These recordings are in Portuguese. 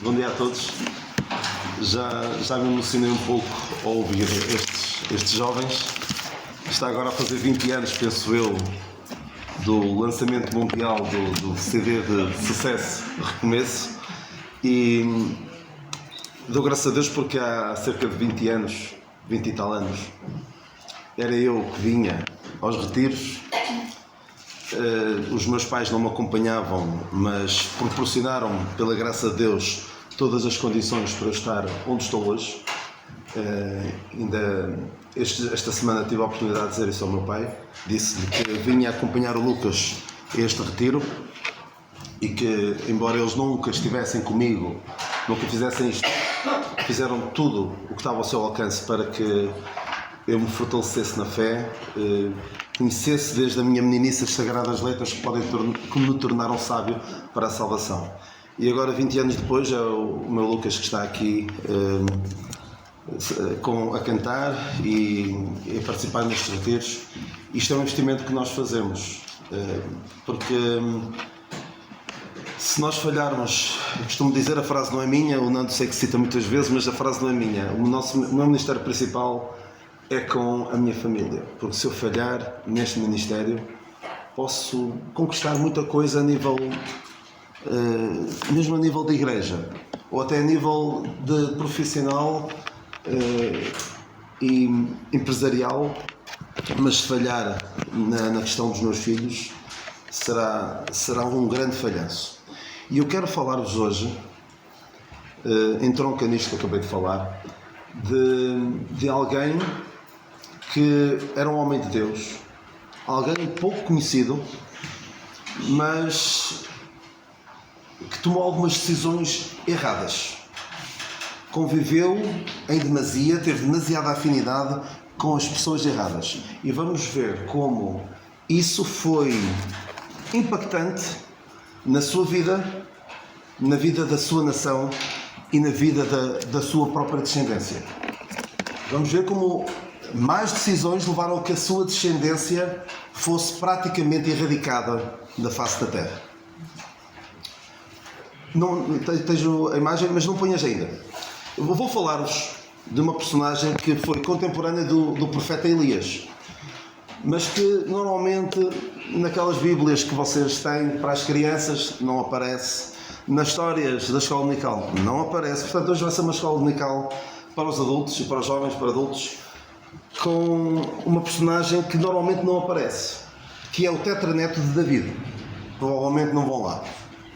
Bom dia a todos. Já me emocionei um pouco ao ouvir estes jovens. Está agora a fazer 20 anos, penso eu, do lançamento mundial do CD de sucesso Recomeço, e dou graças a Deus porque há cerca de 20 anos, 20 e tal anos, era eu que vinha aos retiros. Os meus pais não me acompanhavam, mas proporcionaram-me, pela graça de Deus, todas as condições para eu estar onde estou hoje. Esta semana tive a oportunidade de dizer isso ao meu pai. Disse-lhe que vinha acompanhar o Lucas a este retiro e que, embora eles nunca estivessem comigo, nunca fizessem isto, fizeram tudo o que estava ao seu alcance para que eu me fortalecesse na fé, conhecesse desde a minha meninice as sagradas letras que me tornaram sábio para a salvação. E agora, 20 anos depois, é o meu Lucas que está aqui a cantar e a participar nestes retiros. Isto é um investimento que nós fazemos, porque se nós falharmos, costumo dizer, a frase não é minha, o Nando sei que cita muitas vezes, mas a frase não é minha. O meu ministério principal é com a minha família, porque se eu falhar neste ministério, posso conquistar muita coisa a nível, mesmo a nível de igreja, ou até a nível de profissional e empresarial, mas se falhar na questão dos meus filhos, será um grande falhanço. E eu quero falar-vos hoje, entronca nisto que eu acabei de falar, de alguém que era um homem de Deus, alguém pouco conhecido, mas que tomou algumas decisões erradas. Conviveu em demasia, teve demasiada afinidade com as pessoas erradas. E vamos ver como isso foi impactante na sua vida, na vida da sua nação e na vida da sua própria descendência. Vamos ver como mais decisões levaram a que a sua descendência fosse praticamente erradicada da face da terra. Não tejo a imagem, mas não ponhas ainda. Eu vou falar-vos de uma personagem que foi contemporânea do profeta Elias, mas que normalmente naquelas bíblias que vocês têm para as crianças não aparece, nas histórias da escola dominical não aparece. Portanto, hoje vai ser uma escola dominical para os adultos e para os jovens, para adultos, com uma personagem que normalmente não aparece, que é o tetraneto de David. Provavelmente não vão lá.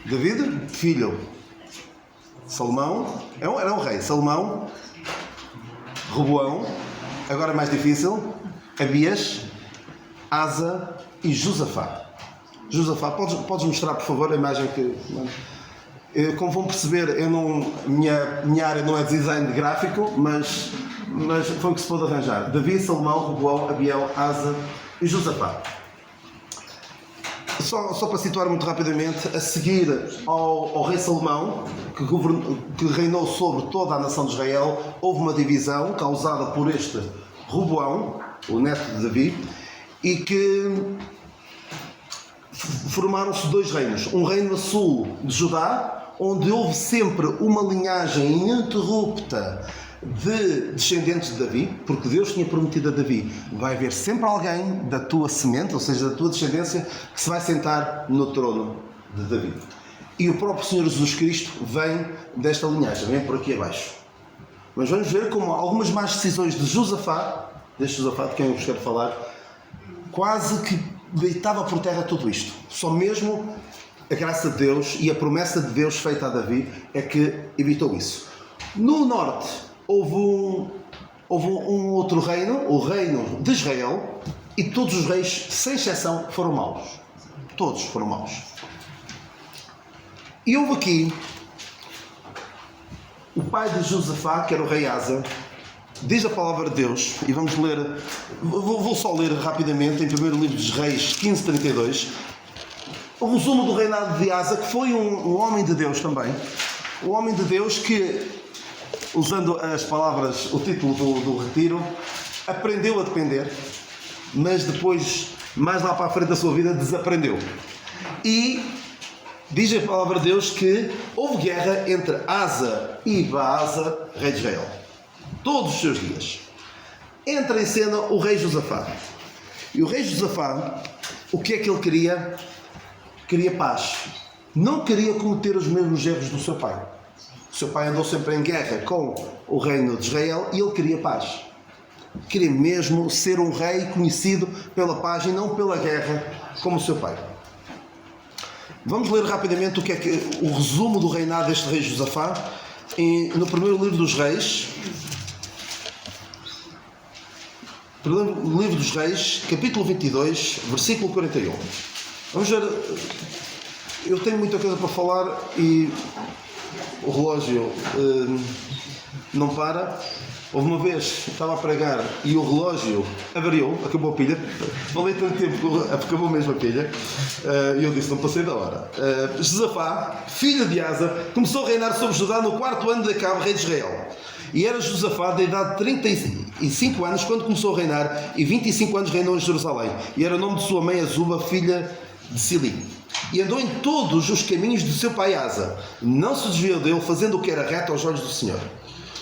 David, filho. Salomão, era um rei. Salomão, Roboão, agora é mais difícil, Abias, Asa e Josafá. Josafá, podes mostrar, por favor, a imagem que... Como vão perceber, minha área não é design de gráfico, mas foi o que se pôde arranjar. Davi, Salomão, Roboão, Abiel, Asa e Josafá. Só para situar muito rapidamente, a seguir ao rei Salomão, que reinou sobre toda a nação de Israel, houve uma divisão causada por este Roboão, o neto de Davi, e que formaram-se dois reinos. Um reino a sul de Judá, onde houve sempre uma linhagem ininterrupta de descendentes de Davi, porque Deus tinha prometido a Davi: vai haver sempre alguém da tua semente, ou seja, da tua descendência, que se vai sentar no trono de Davi. E o próprio Senhor Jesus Cristo vem desta linhagem, vem por aqui abaixo. Mas vamos ver como algumas más decisões de Josafá, deste Josafá de quem eu vos quero falar, quase que deitava por terra tudo isto. Só mesmo a graça de Deus e a promessa de Deus feita a Davi é que evitou isso. No norte houve um outro reino, o reino de Israel, e todos os reis, sem exceção, foram maus. Todos foram maus. E houve aqui o pai de Josafá, que era o rei Asa. Diz a palavra de Deus, e vamos ler, vou só ler rapidamente, em 1º livro dos Reis 15:32, o resumo do reinado de Asa, que foi um homem de Deus também. Um homem de Deus que, usando as palavras, o título do retiro, aprendeu a depender, mas depois, mais lá para a frente da sua vida, desaprendeu. E Diz a palavra de Deus que houve guerra entre Asa e Baasa, rei de Israel. Todos os seus dias. Entra em cena o rei Josafá. E o rei Josafá, o que é que ele queria? Queria paz. Não queria cometer os mesmos erros do seu pai. O seu pai andou sempre em guerra com o reino de Israel e ele queria paz. Queria mesmo ser um rei conhecido pela paz e não pela guerra, como o seu pai. Vamos ler rapidamente o resumo do reinado deste rei Josafá no primeiro livro dos Reis. Livro dos Reis, capítulo 22, versículo 41. Vamos ver. Eu tenho muita coisa para falar e o relógio não para. Houve uma vez, estava a pregar e o relógio avariou, acabou a pilha. Falei tanto tempo que acabou mesmo a pilha. E eu disse, não passei da hora. Josafá, filho de Asa, começou a reinar sobre Judá no 4º ano de Acabe, rei de Israel. E era Josafá da idade de 35 anos quando começou a reinar, e 25 anos reinou em Jerusalém. E era o nome de sua mãe Azuba, filha de Sili. E andou em todos os caminhos de seu pai Asa. Não se desviou dele, fazendo o que era reto aos olhos do Senhor.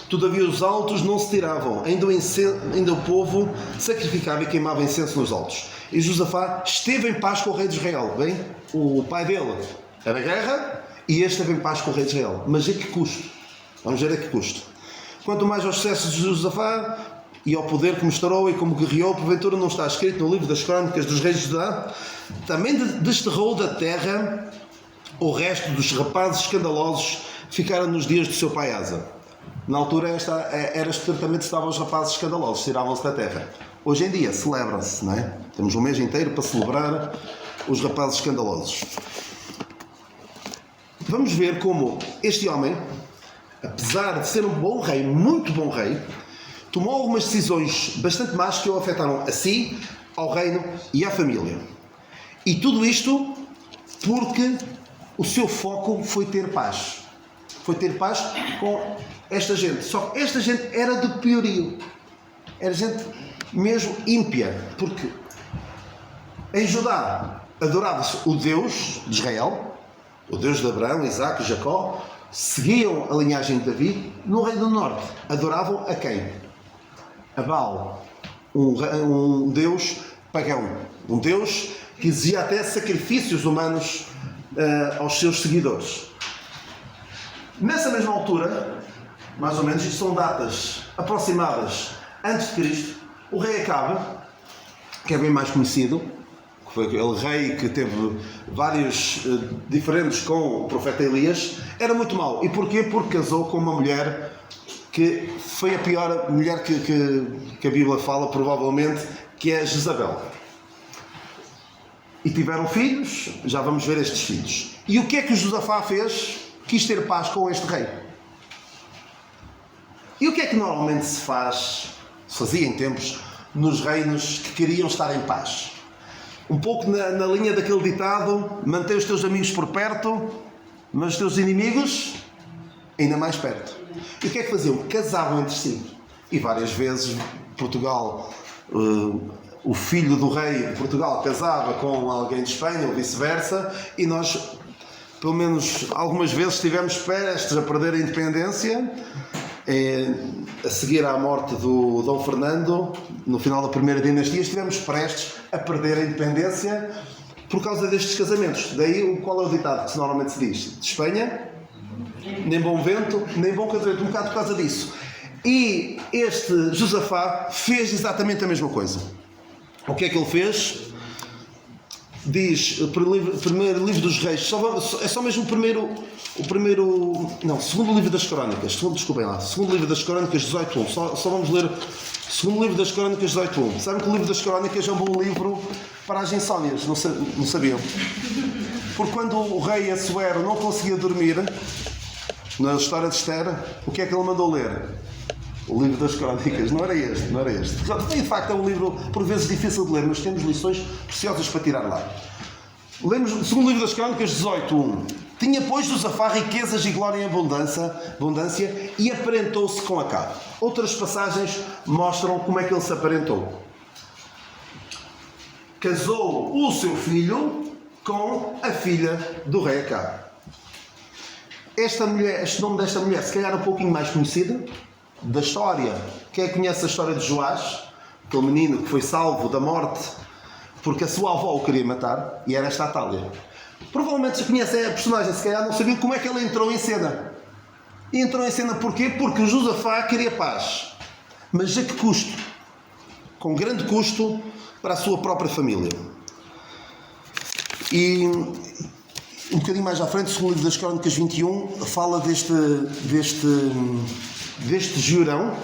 Todavia os altos não se tiravam, ainda o povo sacrificava e queimava incenso nos altos. E Josafá esteve em paz com o rei de Israel. Bem, o pai dele era guerra e este esteve em paz com o rei de Israel. Mas a que custo? Vamos ver a que custo. Quanto mais aos sucessos de Josafá e ao poder que mostrou e como guerreou, porventura não está escrito no livro das crônicas dos reis de Judá, também desterrou da terra o resto dos rapazes escandalosos que ficaram nos dias do seu pai Asa. Na altura era estritamente estavam os rapazes escandalosos, tiravam-se da terra. Hoje em dia celebram-se, não é? Temos um mês inteiro para celebrar os rapazes escandalosos. Vamos ver como este homem, apesar de ser um bom rei, muito bom rei, tomou algumas decisões bastante más que o afetaram a si, ao reino e à família. E tudo isto porque o seu foco foi ter paz. Foi ter paz com esta gente. Só que esta gente era de piorio. Era gente mesmo ímpia. Porque em Judá adorava-se o Deus de Israel, o Deus de Abraão, Isaac e Jacó. Seguiam a linhagem de Davi. No Reino do Norte adoravam a quem? A Baal. Um Deus pagão. Um Deus que exigia até sacrifícios humanos aos seus seguidores. Nessa mesma altura, mais ou menos, isto são datas aproximadas antes de Cristo, o rei Acabe, que é bem mais conhecido, que foi aquele rei que teve vários diferentes com o profeta Elias, era muito mau. E porquê? Porque casou com uma mulher que foi a pior mulher que a Bíblia fala, provavelmente, que é Jezabel. E tiveram filhos, já vamos ver estes filhos. E o que é que Josafá fez? Quis ter paz com este rei. E o que é que normalmente se fazia em tempos, nos reinos que queriam estar em paz? Um pouco na linha daquele ditado, mantém os teus amigos por perto, mas os teus inimigos ainda mais perto. E o que é que faziam? Casavam entre si. E várias vezes Portugal, o filho do rei de Portugal casava com alguém de Espanha ou vice-versa, e nós, pelo menos algumas vezes, estivemos prestes a perder a independência, a seguir à morte do Dom Fernando, no final da primeira dinastia, estivemos prestes a perder a independência por causa destes casamentos. Daí, qual é o ditado que normalmente se diz? De Espanha, nem bom vento, nem bom casamento, um bocado por causa disso. E este Josafá fez exatamente a mesma coisa. O que é que ele fez? Diz, primeiro livro dos Reis, é só mesmo segundo livro das Crónicas, segundo livro das Crónicas 18.1, só vamos ler segundo livro das Crónicas 18.1. Sabem que o livro das Crónicas é um bom livro para as insónias, não sabiam? Porque quando o rei Assuero não conseguia dormir, na história de Esther, o que é que ele mandou ler? O livro das Crónicas, não era este. De facto é um livro por vezes difícil de ler, mas temos lições preciosas para tirar lá. Lemos o segundo livro das Crónicas 18.1. Tinha, pois, Josafá riquezas e glória em abundância e aparentou-se com Acabe. Outras passagens mostram como é que ele se aparentou. Casou o seu filho com a filha do rei Acabe. Esta mulher, este nome desta mulher, se calhar um pouquinho mais conhecida da história. Quem conhece a história de Joás, aquele menino que foi salvo da morte porque a sua avó o queria matar, e era esta Atália. Provavelmente se conhecem a personagem, se calhar não sabiam como é que ela entrou em cena. E entrou em cena porquê? Porque o Josafá queria paz. Mas a que custo? Com grande custo para a sua própria família. E um bocadinho mais à frente, o segundo livro das Crónicas 21, fala deste Jeorão,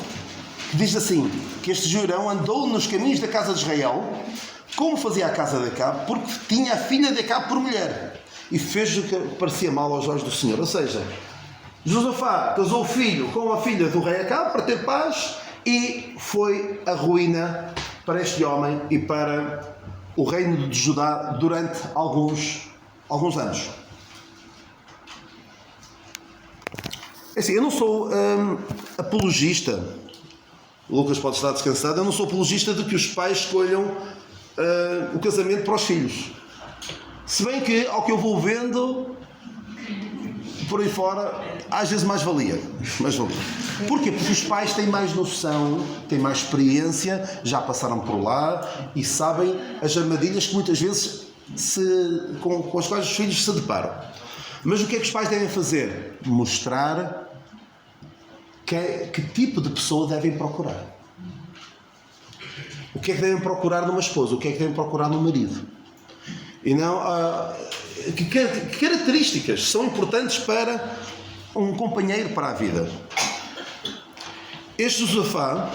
que diz assim, que este Jeorão andou nos caminhos da casa de Israel, como fazia a casa de Acabe, porque tinha a filha de Acabe por mulher, e fez o que parecia mal aos olhos do Senhor. Ou seja, Josafá casou o filho com a filha do rei Acabe para ter paz, e foi a ruína para este homem e para o reino de Judá durante alguns anos. É assim, eu não sou apologista, o Lucas pode estar descansado, eu não sou apologista de que os pais escolham o casamento para os filhos. Se bem que, ao que eu vou vendo por aí fora, às vezes mais valia. Porquê? Porque os pais têm mais noção, têm mais experiência, já passaram por lá e sabem as armadilhas que muitas vezes com as quais os filhos se deparam. Mas o que é que os pais devem fazer? Mostrar que tipo de pessoa devem procurar. O que é que devem procurar numa esposa? O que é que devem procurar num marido? E não... que características são importantes para um companheiro para a vida? Este Josafá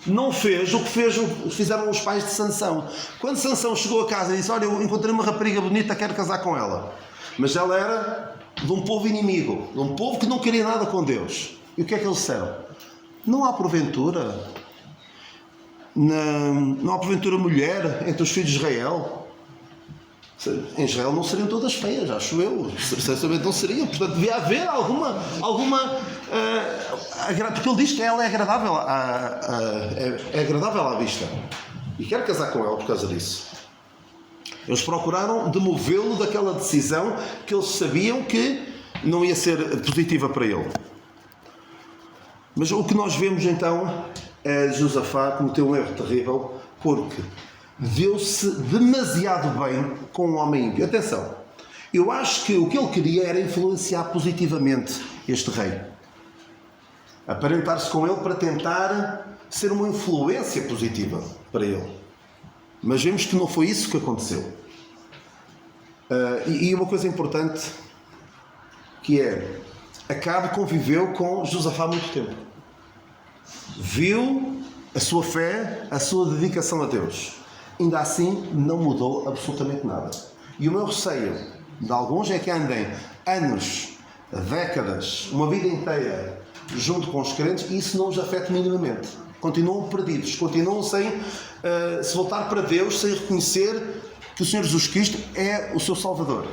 não fez o que fizeram os pais de Sansão. Quando Sansão chegou a casa e disse: olha, eu encontrei uma rapariga bonita, quero casar com ela. Mas ela era de um povo inimigo, de um povo que não queria nada com Deus. E o que é que eles disseram? Não há porventura mulher entre os filhos de Israel? Em Israel não seriam todas feias, acho eu. Certamente não seriam. Portanto, devia haver alguma porque ele diz que ela é agradável à vista. E quer casar com ela por causa disso. Eles procuraram demovê-lo daquela decisão que eles sabiam que não ia ser positiva para ele. Mas o que nós vemos então é Josafá cometeu um erro terrível, porque deu-se demasiado bem com um homem ímpio. Atenção, eu acho que o que ele queria era influenciar positivamente este rei. Aparentar-se com ele para tentar ser uma influência positiva para ele. Mas vemos que não foi isso que aconteceu. E uma coisa importante, que é, Acabe conviveu com Josafá há muito tempo. Viu a sua fé, a sua dedicação a Deus. Ainda assim, não mudou absolutamente nada. E o meu receio de alguns é que andem anos, décadas, uma vida inteira junto com os crentes e isso não os afeta minimamente. Continuam perdidos, continuam sem se voltar para Deus, sem reconhecer que o Senhor Jesus Cristo é o seu Salvador.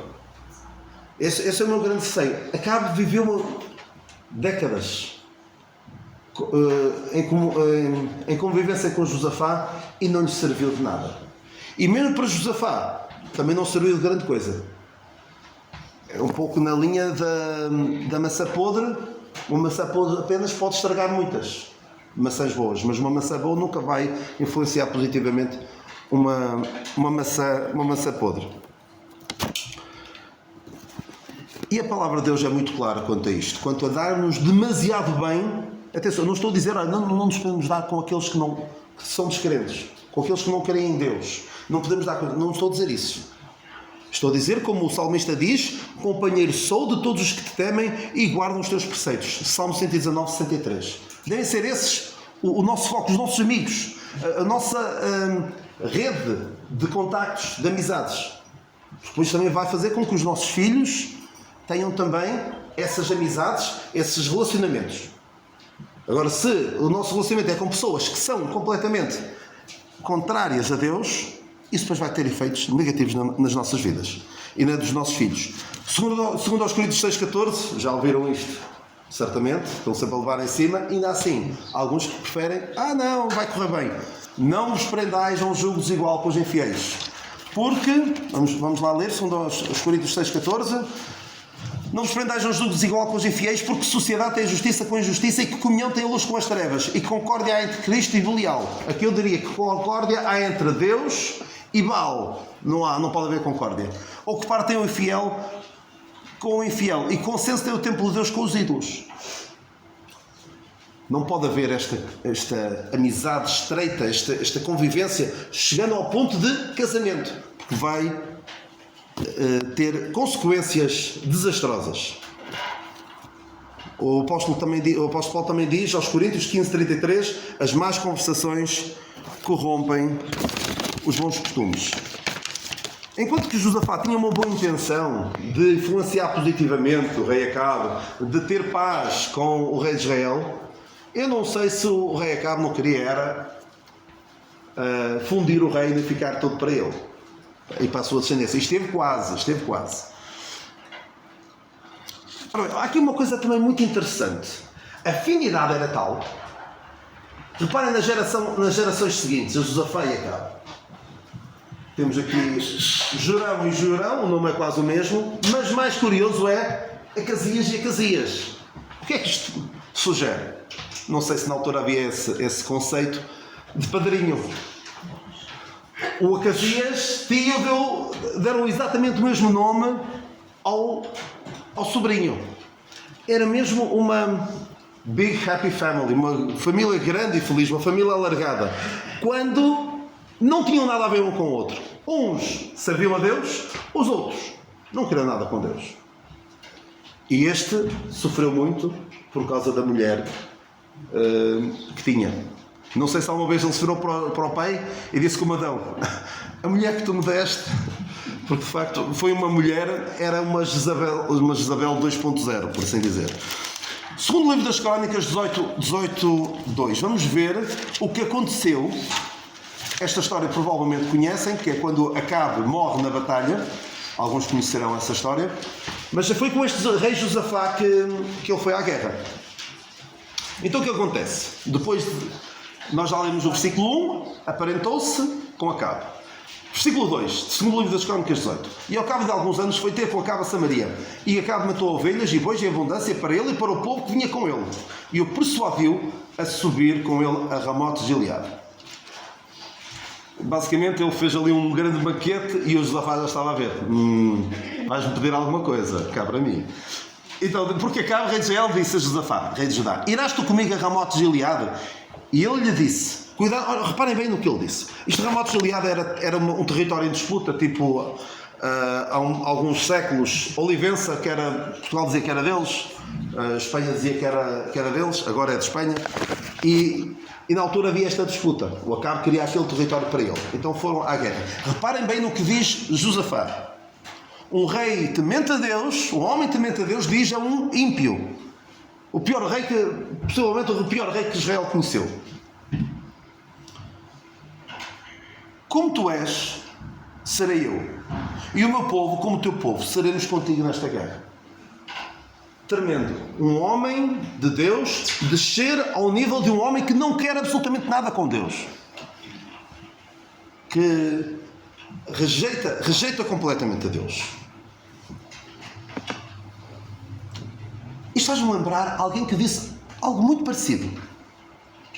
Esse é o meu grande receio. Acabe viveu décadas em convivência com Josafá e não lhe serviu de nada. E mesmo para Josafá também não serviu de grande coisa. É um pouco na linha da maçã podre. Uma maçã podre apenas pode estragar muitas maçãs boas, mas uma maçã boa nunca vai influenciar positivamente uma maçã podre. E a palavra de Deus é muito clara quanto a isto, quanto a dar-nos demasiado bem. Atenção, não estou a dizer, não nos podemos dar com aqueles que são descrentes, com aqueles que não creem em Deus. Não podemos dar, não estou a dizer isso. Estou a dizer, como o salmista diz: companheiro sou de todos os que te temem e guardam os teus preceitos. Salmo 119, 63. Devem ser esses o nosso foco, os nossos amigos, a nossa rede de contactos, de amizades. Porque isso também vai fazer com que os nossos filhos tenham também essas amizades, esses relacionamentos. Agora, se o nosso relacionamento é com pessoas que são completamente contrárias a Deus, isso depois vai ter efeitos negativos nas nossas vidas e na dos nossos filhos. Segundo aos Coríntios 6,14, já ouviram isto, certamente, estão sempre a levar em cima, ainda assim, alguns que preferem, não, vai correr bem. Não vos prendais a um jugo desigual com os infiéis. Porque, vamos lá ler, 2 Coríntios 6,14. Não vos prendais uns julgos desigual com os infiéis, porque sociedade tem a justiça com a injustiça e que comunhão tem a luz com as trevas, e que concórdia há entre Cristo e Belial. Aqui eu diria que concórdia há entre Deus e Baal. Não pode haver concórdia. Ou que parte tem o infiel com o infiel, e consenso tem o templo de Deus com os ídolos. Não pode haver esta amizade estreita, esta convivência, chegando ao ponto de casamento, porque vai ter consequências desastrosas. O apóstolo Paulo também diz aos Coríntios 15:33: as más conversações corrompem os bons costumes. Enquanto que Josafá tinha uma boa intenção de influenciar positivamente o rei Acabe, de ter paz com o rei de Israel, eu não sei se o rei Acabe não queria fundir o reino e ficar todo para ele e para a sua descendência. Esteve quase. Há aqui uma coisa também muito interessante. A afinidade era tal. Reparem nas gerações seguintes, a Josafá e Acabe. Temos aqui Jorão e Jorão, o nome é quase o mesmo, mas mais curioso é Acasias e Acasias. O que é que isto sugere? Não sei se na altura havia esse conceito de padrinho. O Acasias, tio, deram exatamente o mesmo nome ao sobrinho. Era mesmo uma big happy family, uma família grande e feliz, uma família alargada. Quando não tinham nada a ver um com o outro. Uns serviam a Deus, os outros não queriam nada com Deus. E este sofreu muito por causa da mulher que tinha. Não sei se alguma vez ele se virou para o pai e disse como Adão: a mulher que tu me deste, porque de facto foi uma mulher, era uma Jezabel 2.0, por assim dizer. Segundo livro das Crónicas 18:2, vamos ver o que aconteceu. Esta história provavelmente conhecem, que é quando Acabe morre na batalha. Alguns conhecerão essa história. Mas foi com este rei Josafá que ele foi à guerra. Então o que acontece? Depois nós já lemos o versículo 1, aparentou-se com Acabe. Versículo 2, segundo livro das Crónicas 18. E ao cabo de alguns anos foi ter com Acabe a Samaria. E Acabe matou ovelhas e bois em abundância para ele e para o povo que vinha com ele. E o persuadiu a subir com ele a Ramote de Gileade. Basicamente ele fez ali um grande banquete e o Josafá já estava a ver. Vais-me pedir alguma coisa, cá para mim. Então, porque Acabe, rei de Israel, disse a Josafá, rei de Judá: irás tu comigo a Ramote de Gileade? E ele lhe disse, cuidado, reparem bem no que ele disse. Isto de Ramote de Gileade era um território em disputa, tipo, há alguns séculos, Olivença, que era, Portugal dizia que era deles, Espanha dizia que era deles, agora é de Espanha, e na altura havia esta disputa. O Acabe queria aquele território para ele. Então foram à guerra. Reparem bem no que diz Josafá. Um rei temente a Deus, um homem temente a Deus, diz a um ímpio. O pior rei possivelmente o pior rei que Israel conheceu. Como tu és, serei eu. E o meu povo, como o teu povo, seremos contigo nesta guerra. Tremendo. Um homem de Deus descer ao nível de um homem que não quer absolutamente nada com Deus. Que rejeita completamente a Deus. Isto faz-me lembrar alguém que disse algo muito parecido,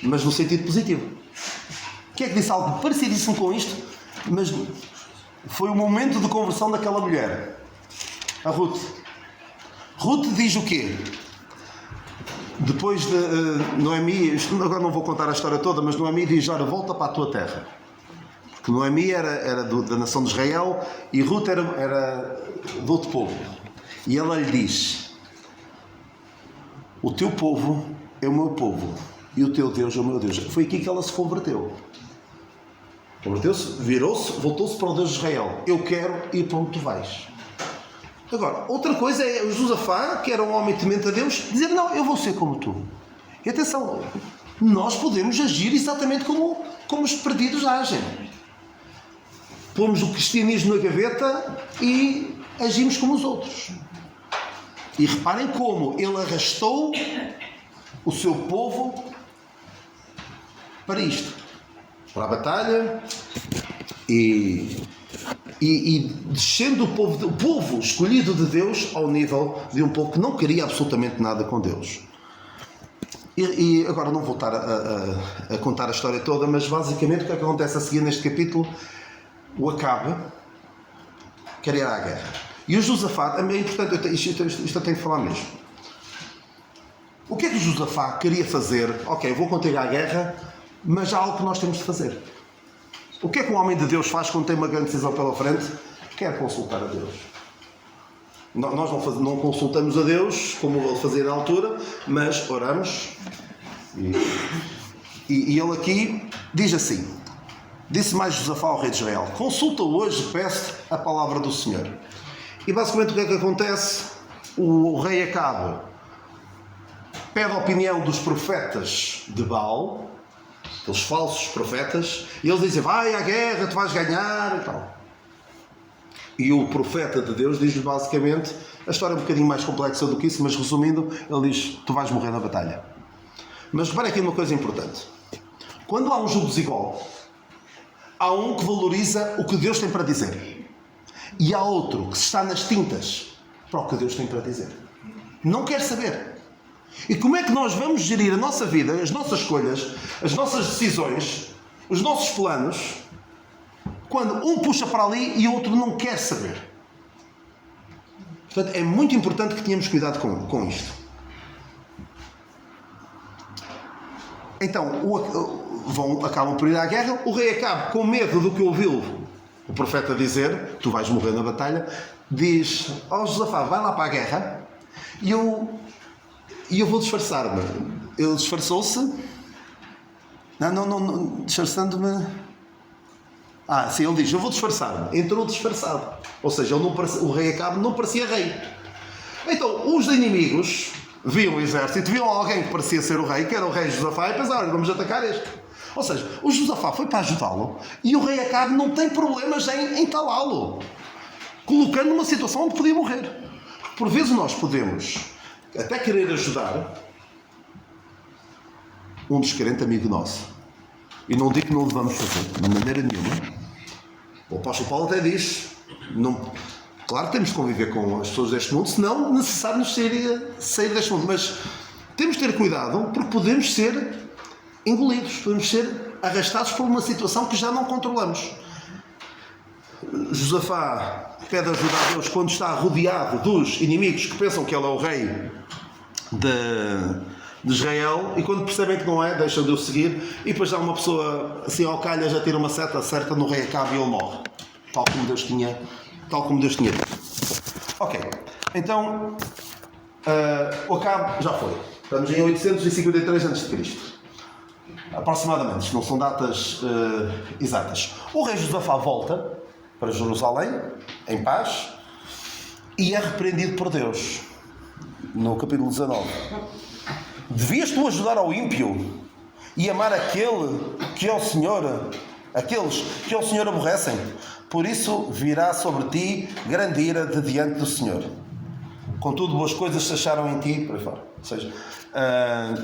mas no sentido positivo. Quem é que disse algo parecidíssimo com isto, mas foi o momento de conversão daquela mulher? A Ruth. Ruth diz o quê? Depois de Noemi, agora não vou contar a história toda, mas Noemi diz: ora, volta para a tua terra. Porque Noemi era da nação de Israel e Ruth era do outro povo. E ela lhe diz: o teu povo é o meu povo e o teu Deus é o meu Deus. Foi aqui que ela se converteu. Converteu-se, virou-se, voltou-se para o Deus de Israel. Eu quero ir para onde tu vais. Agora, outra coisa é o Josafá, que era um homem temente a Deus, dizer: não, eu vou ser como tu. E atenção, nós podemos agir exatamente como os perdidos agem. Pomos o cristianismo na gaveta e agimos como os outros. E reparem como ele arrastou o seu povo para isto. Para a batalha. E e descendo o povo escolhido de Deus ao nível de um povo que não queria absolutamente nada com Deus. E agora não vou estar a contar a história toda, mas basicamente o que é que acontece a seguir neste capítulo? O Acabe quer ir à guerra. E o Josafá, é importante, isto eu tenho que falar mesmo. O que é que o Josafá queria fazer? Ok, vou contigo à guerra, mas há algo que nós temos de fazer. O que é que um homem de Deus faz quando tem uma grande decisão pela frente? Quer consultar a Deus. Nós não consultamos a Deus, como ele fazia na altura, mas oramos. E ele aqui diz assim: disse mais Josafá ao rei de Israel: consulta hoje, peço a palavra do Senhor. E basicamente o que é que acontece? O rei Acabe pede a opinião dos profetas de Baal, aqueles falsos profetas, e eles dizem: vai à guerra, tu vais ganhar e tal. E o profeta de Deus diz-lhe basicamente, a história é um bocadinho mais complexa do que isso, mas resumindo, ele diz: tu vais morrer na batalha. Mas repare aqui uma coisa importante: quando há um jogo desigual, há um que valoriza o que Deus tem para dizer, e há outro que está nas tintas para o que Deus tem para dizer. Não quer saber. E como é que nós vamos gerir a nossa vida, as nossas escolhas, as nossas decisões, os nossos planos, quando um puxa para ali e o outro não quer saber? Portanto, é muito importante que tenhamos cuidado com isto. Então, acabam por ir à guerra. O rei Acabe, com medo do que ouviu o profeta dizer: tu vais morrer na batalha, diz ao Josafá: vai lá para a guerra e eu vou disfarçar-me. Ele disfarçou-se. Não, disfarçando-me. Sim, ele diz: eu vou disfarçar-me. Entrou disfarçado. Ou seja, o rei Acabe não parecia rei. Então, os inimigos viam o exército, viam alguém que parecia ser o rei, que era o rei Josafá, e pensaram: vamos atacar este. Ou seja, o Josafá foi para ajudá-lo e o rei Acabe não tem problemas em talá-lo, colocando numa situação onde podia morrer. Por vezes nós podemos até querer ajudar um descrente amigo nosso. E não digo que não o devamos fazer, de maneira nenhuma. O apóstolo Paulo até diz: claro que temos de conviver com as pessoas deste mundo, senão necessário-nos sair deste mundo. Mas temos de ter cuidado, porque podemos ser engolidos, podemos ser arrastados por uma situação que já não controlamos. Josafá pede ajuda a Deus quando está rodeado dos inimigos que pensam que ele é o rei de Israel, e quando percebem que não é, deixam de o seguir, e depois já uma pessoa assim ao calha já tira uma seta certa no rei Acabe e ele morre, tal como Deus tinha dito. Ok, então o Acabe já foi. Estamos em 853 a.C. aproximadamente, isto não são datas exatas. O rei Josafá volta para Jerusalém em paz e é repreendido por Deus no capítulo 19. Devias tu ajudar ao ímpio e amar aqueles que ao Senhor aborrecem. Por isso virá sobre ti grande ira de diante do Senhor. Contudo, boas coisas se acharam em ti, por aí fora. Ou seja,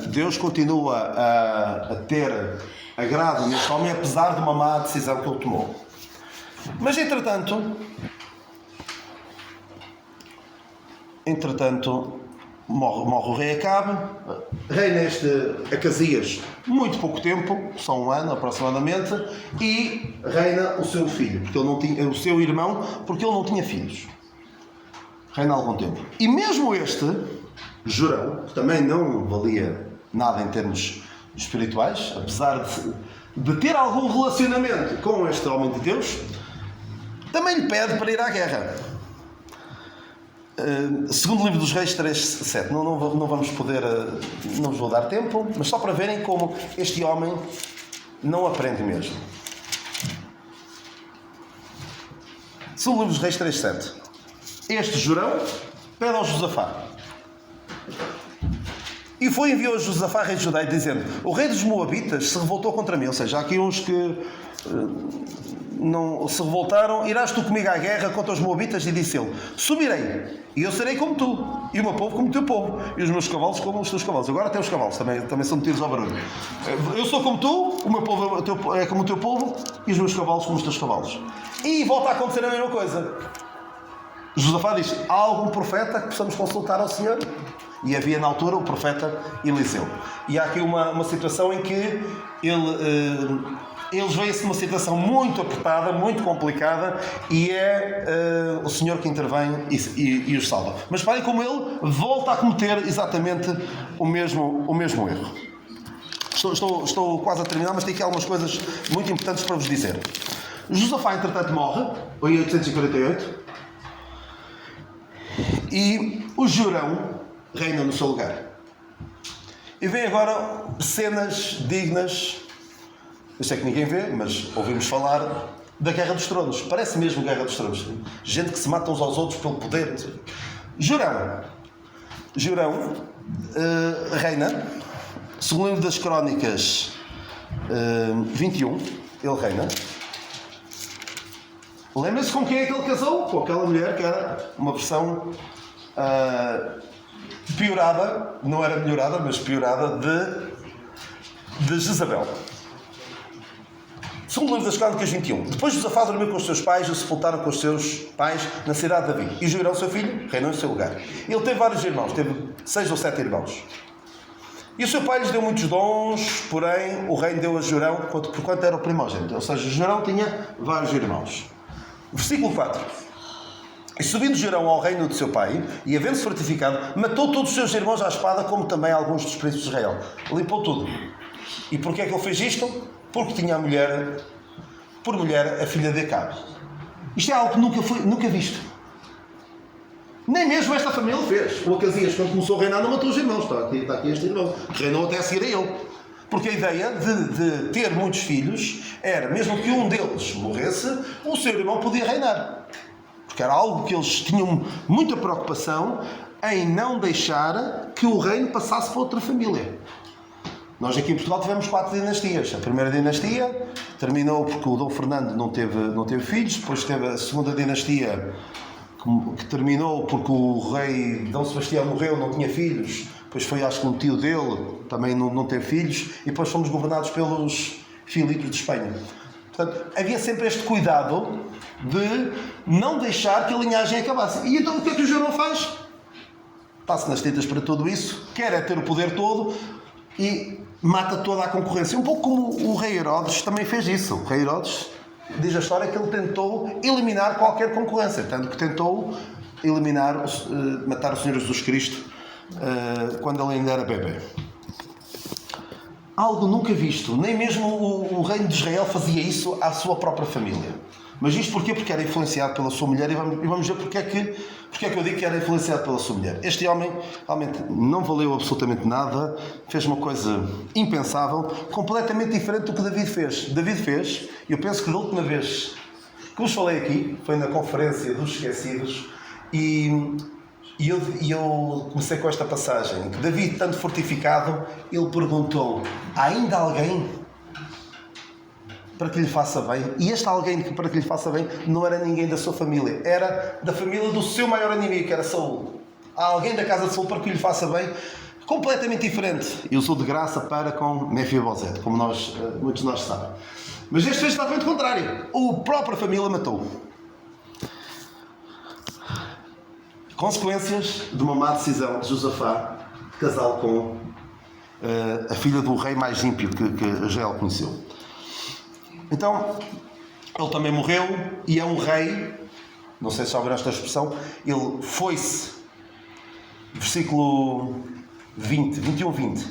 Deus continua a ter agrado neste homem, apesar de uma má decisão que ele tomou. Mas entretanto morre o rei Acabe, reina Acasias muito pouco tempo, só um ano aproximadamente, e reina o seu filho, porque ele não tinha, o seu irmão, porque ele não tinha filhos. Reina há algum tempo. E mesmo este Jorão, que também não valia nada em termos espirituais, apesar de ter algum relacionamento com este homem de Deus, também lhe pede para ir à guerra. Segundo o livro dos Reis 3:7, não vamos poder, não vos vou dar tempo, mas só para verem como este homem não aprende mesmo. Segundo o livro dos Reis 3:7, este Jorão pede ao Josafá: e foi enviou a Josafá, rei de Judá, dizendo: o rei dos Moabitas se revoltou contra mim. Ou seja, há aqui uns que não se revoltaram. Irás tu comigo à guerra contra os Moabitas? E disse ele: subirei, e eu serei como tu, e o meu povo como o teu povo, e os meus cavalos como os teus cavalos. Agora até os cavalos também são metidos ao barulho. Eu sou como tu, o meu povo é como o teu povo, e os meus cavalos como os teus cavalos. E volta a acontecer a mesma coisa. Josafá diz, há algum profeta que possamos consultar ao Senhor? E havia na altura o profeta Eliseu. E há aqui uma situação em que eles veem-se numa situação muito apertada, muito complicada, e é o Senhor que intervém e os salva. Mas parem como ele volta a cometer exatamente o mesmo erro. Estou quase a terminar, mas tenho aqui algumas coisas muito importantes para vos dizer. Josafá, entretanto, morre em 848 e o Jorão reina no seu lugar. E vem agora cenas dignas, eu sei que ninguém vê, mas ouvimos falar da Guerra dos Tronos. Parece mesmo Guerra dos Tronos. Gente que se mata uns aos outros pelo poder. Jorão reina, segundo o livro das Crónicas 21, ele reina. Lembra-se com quem é que ele casou? Com aquela mulher que era uma versão piorada, não era melhorada, mas piorada, de Jezabel. Segundo o livro das Crónicas 21. Depois Josafá dormiu com os seus pais e o sepultaram com os seus pais na cidade de Davi. E Jorão, seu filho, reinou em seu lugar. Ele teve vários irmãos, teve 6 ou 7 irmãos. E o seu pai lhes deu muitos dons, porém o reino deu a Jorão porquanto era o primogênito. Ou seja, Jorão tinha vários irmãos. Versículo 4. E subindo Jorão ao reino de seu pai, e havendo-se fortificado, matou todos os seus irmãos à espada, como também alguns dos príncipes de Israel. Limpou tudo. E porquê é que ele fez isto? Porque tinha por mulher a filha de Acabe. Isto é algo que nunca visto. Nem mesmo esta família fez. O Acasias, quando começou a reinar, não matou os irmãos. Está aqui este irmão, que reinou até a seguir a ele. Porque a ideia de ter muitos filhos era, mesmo que um deles morresse, o seu irmão podia reinar. Porque era algo que eles tinham muita preocupação em não deixar que o reino passasse para outra família. Nós aqui em Portugal tivemos 4 dinastias. A primeira dinastia terminou porque o Dom Fernando não teve filhos. Depois teve a segunda dinastia que terminou porque o rei Dom Sebastião morreu, não tinha filhos. Depois foi, acho que um tio dele também não teve filhos. E depois fomos governados pelos Filipos de Espanha. Portanto, havia sempre este cuidado de não deixar que a linhagem acabasse. E então o que é que o Jorão faz? Passa nas tintas para tudo isso, quer é ter o poder todo e mata toda a concorrência. Um pouco como o rei Herodes também fez isso. O rei Herodes, diz a história, que ele tentou eliminar qualquer concorrência, tanto que tentou matar o Senhor Jesus Cristo quando ele ainda era bebê. Algo nunca visto. Nem mesmo o reino de Israel fazia isso à sua própria família. Mas isto porquê? Porque era influenciado pela sua mulher, e vamos ver porque é que eu digo que era influenciado pela sua mulher. Este homem realmente não valeu absolutamente nada, fez uma coisa impensável, completamente diferente do que David fez. David fez, eu penso que da última vez que vos falei aqui, foi na conferência dos esquecidos, e eu comecei com esta passagem, que David, tanto fortificado, ele perguntou, há ainda alguém para que lhe faça bem? E este alguém para que lhe faça bem não era ninguém da sua família, era da família do seu maior inimigo, que era Saul. Há alguém da casa de Saul para que lhe faça bem, completamente diferente. E usou de graça para com Mefibosete, como muitos de nós sabem. Mas este fez exatamente o contrário. A própria família matou. Consequências de uma má decisão de Josafá de casá-lo com a filha do rei mais ímpio que Israel conheceu. Então, ele também morreu e é um rei, não sei se ouviram esta expressão, ele foi-se, versículo 21-20,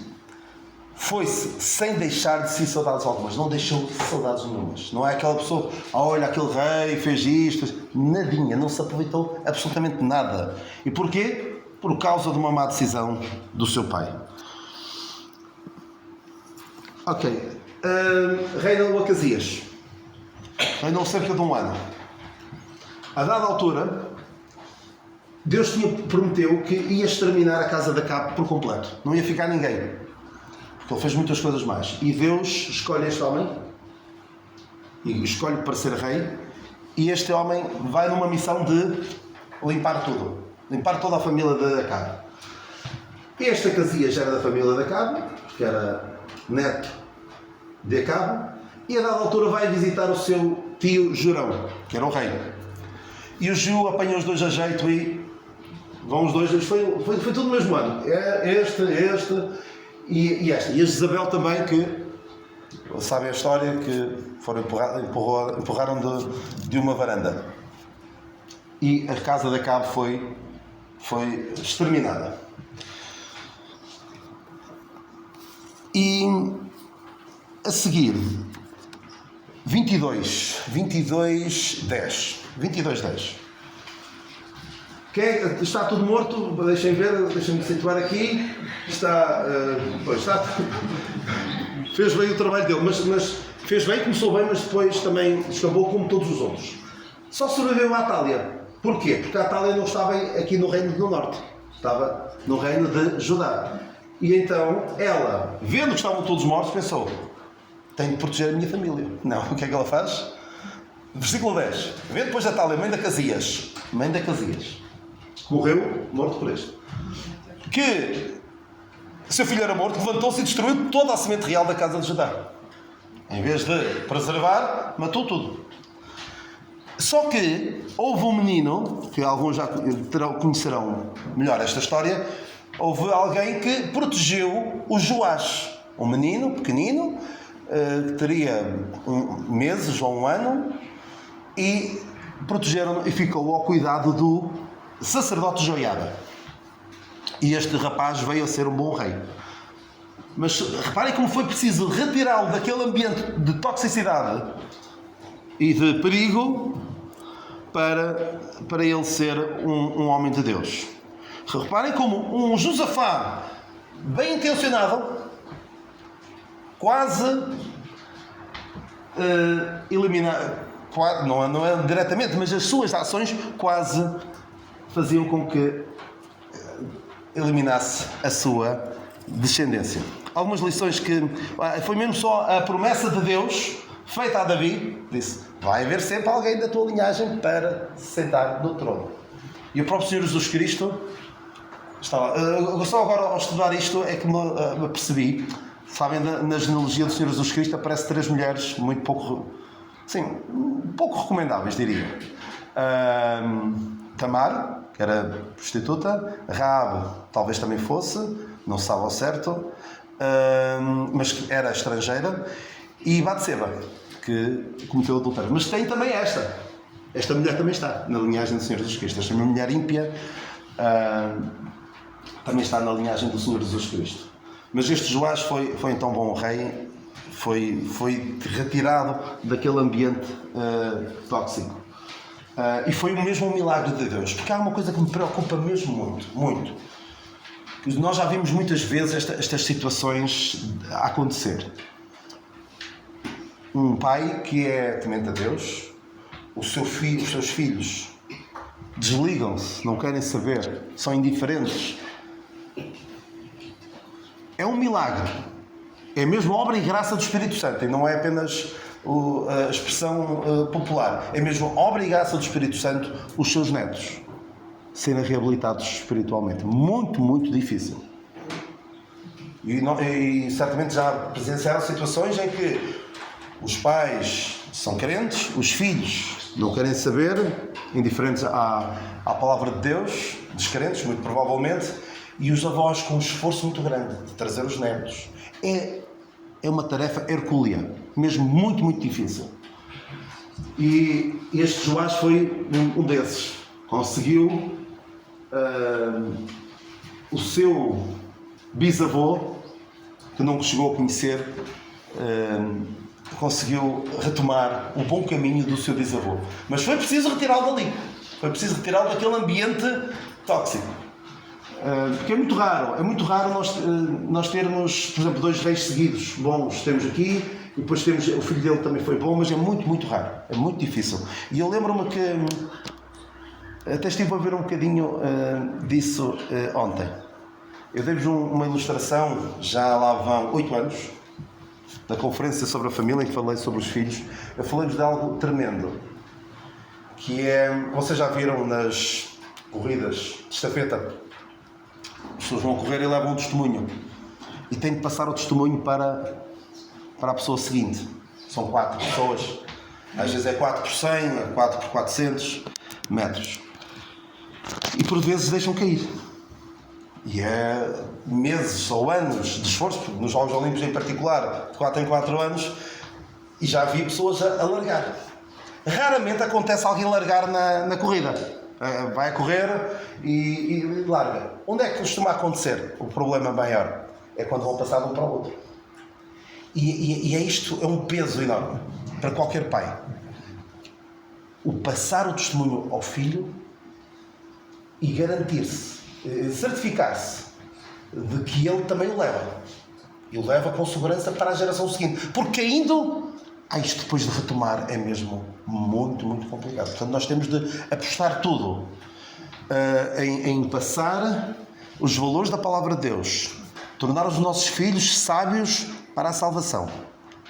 foi-se sem deixar de si saudades algumas, não deixou saudades nenhumas. Não é aquela pessoa, olha, aquele rei fez isto, nadinha, não se aproveitou absolutamente nada. E porquê? Por causa de uma má decisão do seu pai. Ok. Reinou Acasias. Reinou cerca de um ano. A dada altura, Deus prometeu que ia exterminar a casa de Acabe por completo. Não ia ficar ninguém. Porque ele fez muitas coisas mais. E Deus escolhe este homem, e escolhe para ser rei, e este homem vai numa missão de limpar tudo. Limpar toda a família de Acabe. Este Acasias era da família de Acabe, que era neto de Acabe, e a dada altura vai visitar o seu tio Jorão, que era o rei. E o Jeú apanha os dois a jeito e vão os dois, foi tudo no mesmo ano. Este e esta. E a Jezabel também, que sabem a história, que foram empurraram de uma varanda. E a casa de Acabe foi exterminada. E a seguir, 22:10. Está tudo morto, deixem-me situar aqui. Está. Fez bem o trabalho dele, mas fez bem, começou bem, mas depois também escapou como todos os outros. Só sobreviveu a Atália. Porquê? Porque a Atália não estava aqui no reino do norte, estava no reino de Judá. E então ela, vendo que estavam todos mortos, pensou: tenho de proteger a minha família. Não, o que é que ela faz? Versículo 10. Vendo depois a Atália, mãe de Acasias, morreu, morto por este, que seu filho era morto, levantou-se e destruiu toda a semente real da casa de Judá. Em vez de preservar, matou tudo. Só que houve um menino, que alguns já conhecerão melhor esta história, houve alguém que protegeu o Joás, um menino pequenino, que teria meses ou um ano, e protegeram e ficou ao cuidado do sacerdote Joiada. E este rapaz veio a ser um bom rei. Mas reparem como foi preciso retirá-lo daquele ambiente de toxicidade e de perigo para ele ser um homem de Deus. Reparem como um Josafá bem intencionado quase eliminar, não é diretamente, mas as suas ações quase faziam com que eliminasse a sua descendência. Algumas lições que foi mesmo só a promessa de Deus feita a Davi, disse: vai haver sempre alguém da tua linhagem para se sentar no trono. E o próprio Senhor Jesus Cristo estava. Só agora ao estudar isto é que me apercebi. Sabem, na genealogia do Senhor Jesus Cristo aparece 3 mulheres muito pouco recomendáveis, diria. Tamar, que era prostituta, Raabe talvez também fosse, não se sabe ao certo, mas que era estrangeira, e Batseba, que cometeu adultério. Mas tem também esta mulher também está na linhagem do Senhor Jesus Cristo. Esta mulher ímpia também está na linhagem do Senhor Jesus Cristo. Mas este Joás foi então bom rei, foi retirado daquele ambiente tóxico. E foi mesmo um milagre de Deus, porque há uma coisa que me preocupa mesmo muito. Nós já vimos muitas vezes estas situações a acontecer. Um pai que é temente a Deus, os seus filhos desligam-se, não querem saber, são indiferentes. É um milagre. É mesmo obra e graça do Espírito Santo, e não é apenas a expressão popular. É mesmo obra e graça do Espírito Santo os seus netos serem reabilitados espiritualmente. Muito, muito difícil. E certamente já presenciaram situações em que os pais são crentes, os filhos não querem saber, indiferentes à palavra de Deus, descrentes, muito provavelmente, e os avós com um esforço muito grande de trazer os netos. É uma tarefa hercúlea, mesmo muito, muito difícil. E este Joás foi um desses. Conseguiu o seu bisavô, que não chegou a conhecer, conseguiu retomar o bom caminho do seu bisavô. Mas foi preciso retirá-lo dali. Foi preciso retirá-lo daquele ambiente tóxico. Porque é muito raro nós termos, por exemplo, 2 reis seguidos bons. Temos aqui, e depois temos, o filho dele também foi bom, mas é muito, muito raro. É muito difícil. E eu lembro-me que até estive a ver um bocadinho disso ontem. Eu dei-vos uma ilustração, já lá vão 8 anos, na conferência sobre a família, em que falei sobre os filhos. Eu falei-vos de algo tremendo, que é, vocês já viram nas corridas de estafeta, as pessoas vão correr e levam um testemunho, e têm de passar o testemunho para para a pessoa seguinte. São 4 pessoas. Às vezes é 4 por 100, é 4 por 400 metros. E por vezes deixam cair. E é meses ou anos de esforço, nos Jogos Olímpicos em particular, de 4 em 4 anos, e já vi pessoas a largar. Raramente acontece alguém largar na corrida. Vai a correr e larga. Onde é que costuma acontecer o problema maior? É quando vão passar de um para o outro. E isto é um peso enorme para qualquer pai. O passar o testemunho ao filho e garantir-se, certificar-se de que ele também o leva. E o leva com segurança para a geração seguinte. Porque caindo, isto depois de retomar é mesmo muito, muito complicado. Portanto, nós temos de apostar tudo em passar os valores da Palavra de Deus, tornar os nossos filhos sábios para a salvação.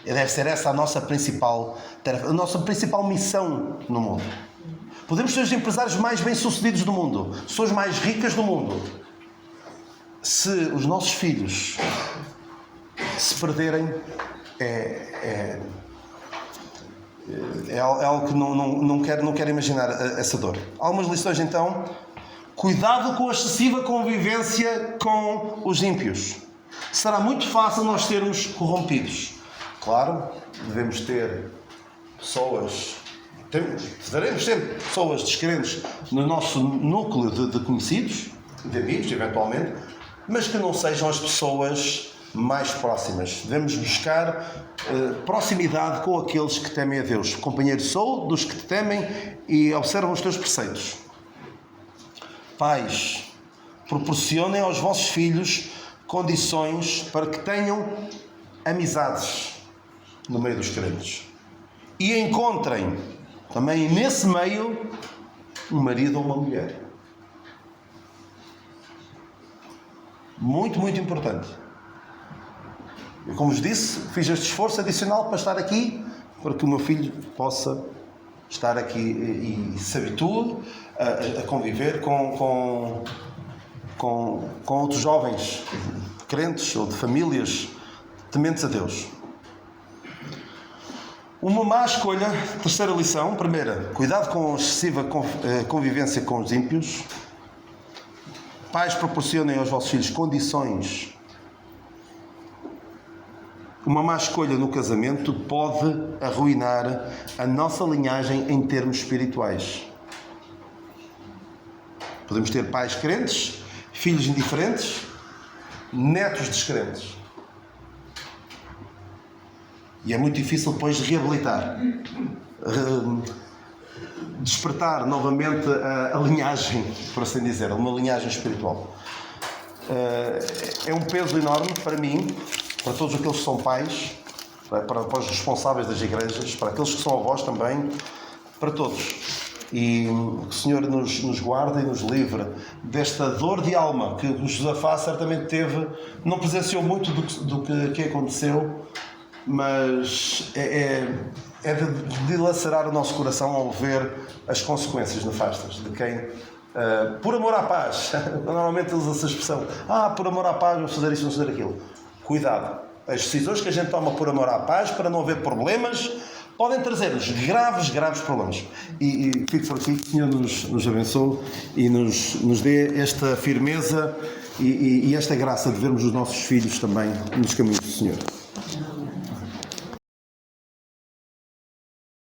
Deve ser essa a nossa principal tarefa, a nossa principal missão no mundo. Podemos ser os empresários mais bem-sucedidos do mundo, pessoas mais ricas do mundo. Se os nossos filhos se perderem, é algo que não quero imaginar essa dor. Algumas lições então. Cuidado com a excessiva convivência com os ímpios. Será muito fácil nós sermos corrompidos. Claro, devemos ter pessoas, teremos sempre pessoas descrentes no nosso núcleo de conhecidos, de amigos, eventualmente, mas que não sejam as pessoas mais próximas. Devemos buscar proximidade com aqueles que temem a Deus. Companheiro sou dos que te temem e observam os teus preceitos. Pais, proporcionem aos vossos filhos condições para que tenham amizades no meio dos crentes. E encontrem também nesse meio um marido ou uma mulher. Muito, muito importante. Eu, como vos disse, fiz este esforço adicional para estar aqui, para que o meu filho possa estar aqui e se habitue a conviver com outros jovens crentes ou de famílias tementes a Deus. Uma má escolha, terceira lição. Primeira, cuidado com a excessiva convivência com os ímpios. Pais, proporcionem aos vossos filhos condições. Uma má escolha no casamento pode arruinar a nossa linhagem em termos espirituais. Podemos ter pais crentes, filhos indiferentes, netos descrentes. E é muito difícil depois de reabilitar, despertar novamente a linhagem, por assim dizer, uma linhagem espiritual. É um peso enorme para mim, para todos aqueles que são pais, para os responsáveis das igrejas, para aqueles que são avós também, para todos. E que o Senhor nos guarde e nos livre desta dor de alma que o Josafá certamente teve, não presenciou muito do que aconteceu, mas é de dilacerar o nosso coração ao ver as consequências nefastas de quem, por amor à paz, normalmente usa essa expressão, por amor à paz vou fazer isso, vou fazer aquilo. Cuidado, as decisões que a gente toma por amor à paz, para não haver problemas, podem trazer-nos graves problemas. E fico por aqui, que o Senhor nos abençoe e nos dê esta firmeza e esta graça de vermos os nossos filhos também nos caminhos do Senhor.